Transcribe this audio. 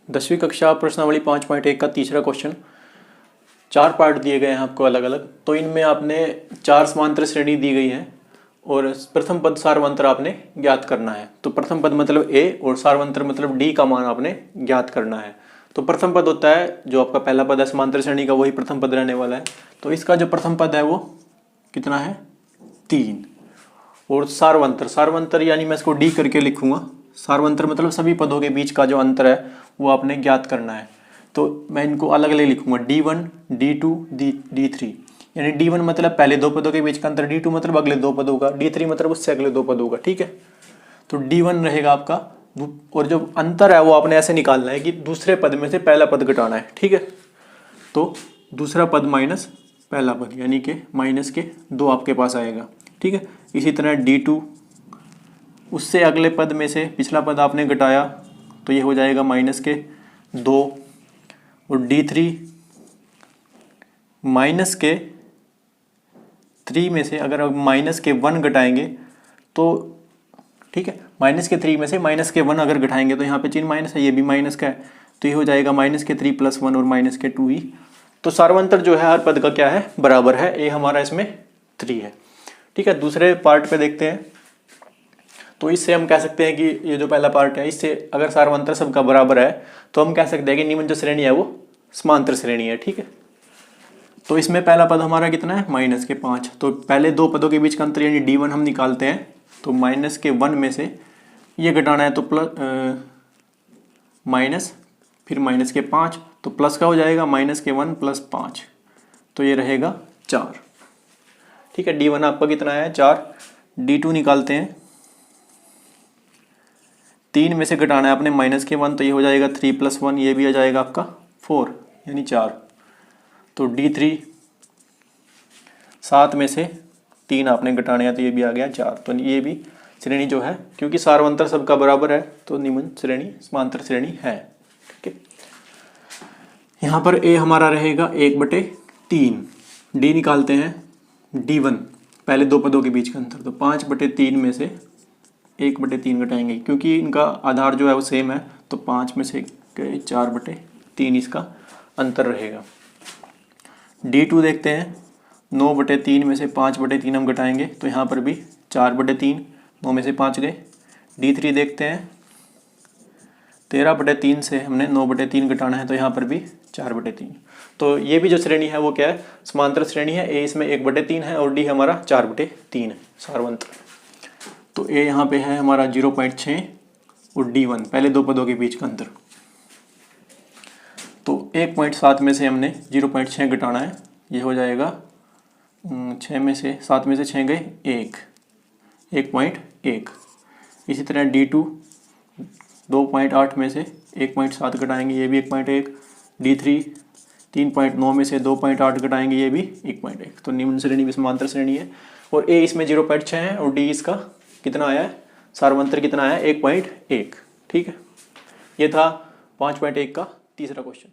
10वीं कक्षा प्रश्नावली 5.1 का तीसरा क्वेश्चन। 4 पार्ट दिए गए हैं आपको अलग अलग, तो इनमें आपने 4 समांतर श्रेणी दी गई है और प्रथम पद सारवंतर आपने ज्ञात करना है। तो प्रथम पद मतलब ए और सारवंतर मतलब डी का मान आपने ज्ञात करना है। तो प्रथम पद होता है जो आपका पहला पद है समांतर श्रेणी का, वही प्रथम पद रहने वाला है। तो इसका जो प्रथम पद है वो कितना है 3। और सारवंतर, सारवंतर यानी मैं इसको डी करके लिखूंगा। सारवंतर मतलब सभी पदों के बीच का जो अंतर है वो आपने ज्ञात करना है। तो मैं इनको अलग अलग लिखूंगा, D1 D2 D3। यानी D1 मतलब पहले 2 पदों के बीच का अंतर, D2 मतलब अगले 2 पदों का, D3 मतलब उससे अगले 2 पदों का। ठीक है, तो D1 रहेगा आपका, और जो अंतर है वो आपने ऐसे निकालना है कि दूसरे पद में से पहला पद घटाना है। ठीक है, तो दूसरा पद माइनस पहला पद यानी कि माइनस के 2 आपके पास आएगा। ठीक है, इसी तरह D2 उससे अगले पद में से पिछला पद आपने घटाया तो ये हो जाएगा माइनस के 2। और D3 माइनस के 3 में से अगर हम माइनस के 1 घटाएंगे तो ठीक है, माइनस के 3 में से माइनस के 1 अगर घटाएंगे तो यहाँ पे चिन्ह माइनस है, ये भी माइनस का है, तो ये हो जाएगा माइनस के 3 + 1 और माइनस के 2 ही। तो सारवंतर जो है हर पद का क्या है बराबर है, ए हमारा इसमें 3 है। ठीक है, दूसरे पार्ट पे देखते हैं। तो इससे हम कह सकते हैं कि ये जो पहला पार्ट है, इससे अगर सारवंतर सबका बराबर है तो हम कह सकते हैं कि निम्न जो श्रेणी है वो समांतर श्रेणी है। ठीक है, तो इसमें पहला पद हमारा कितना है माइनस के 5। तो पहले 2 पदों के बीच का अंतर यानी D1 हम निकालते हैं। तो माइनस के 1 में से ये घटाना है तो प्लस माइनस, फिर माइनस के 5, तो प्लस का हो जाएगा माइनस के 1 + 5, तो ये रहेगा 4। ठीक है, D1 आपका कितना है 4। D2 निकालते हैं, 3 में से घटाना है आपने माइनस के 1, तो ये हो जाएगा 3 + 1, ये भी आ जाएगा आपका 4 यानी 4। तो D3 7 में से 3 आपने घटाने हैं तो ये भी आ गया 4। तो ये भी श्रेणी जो है, क्योंकि सारवंतर सबका बराबर है तो निम्न श्रेणी समांतर श्रेणी है। ठीक है, यहाँ पर ए हमारा रहेगा 1/3। डी निकालते हैं, D1 पहले 2 पदों के बीच का अंतर, तो 5/3 में से 1/3 घटाएंगे क्योंकि इनका आधार जो है वो सेम है, तो 5 में से 4/3 इसका अंतर रहेगा। D2 देखते हैं, 9/3 में से 5/3 हम घटाएंगे तो यहाँ पर भी 4/3, 9 में से 5 गए। D3 देखते हैं, 13/3 से हमने 9/3 घटाना है तो यहाँ पर भी 4/3। तो ये भी जो श्रेणी है वो क्या है समांतर श्रेणी है। ए इसमें 1/3 है और डी हमारा 4/3 है सारवंतर। तो ए यहाँ पे है हमारा 0.6 और D1 पहले 2 पदों के बीच का अंतर। तो 1.7 में से हमने 0.6 घटाना है, ये हो जाएगा 6 में से 7 में से 6 गए 1.1। इसी तरह D2 2.8 में से 1.7 घटाएंगे, ये भी 1.1। D3 3.9 में से 2.8 घटाएंगे, ये भी 1.1। तो निम्न श्रेणी भी समांतर श्रेणी है और ए इसमें 0.6 है और डी इसका कितना आया है सारवंतर कितना आया 1.1। ठीक है, ये था 5.1 का तीसरा क्वेश्चन।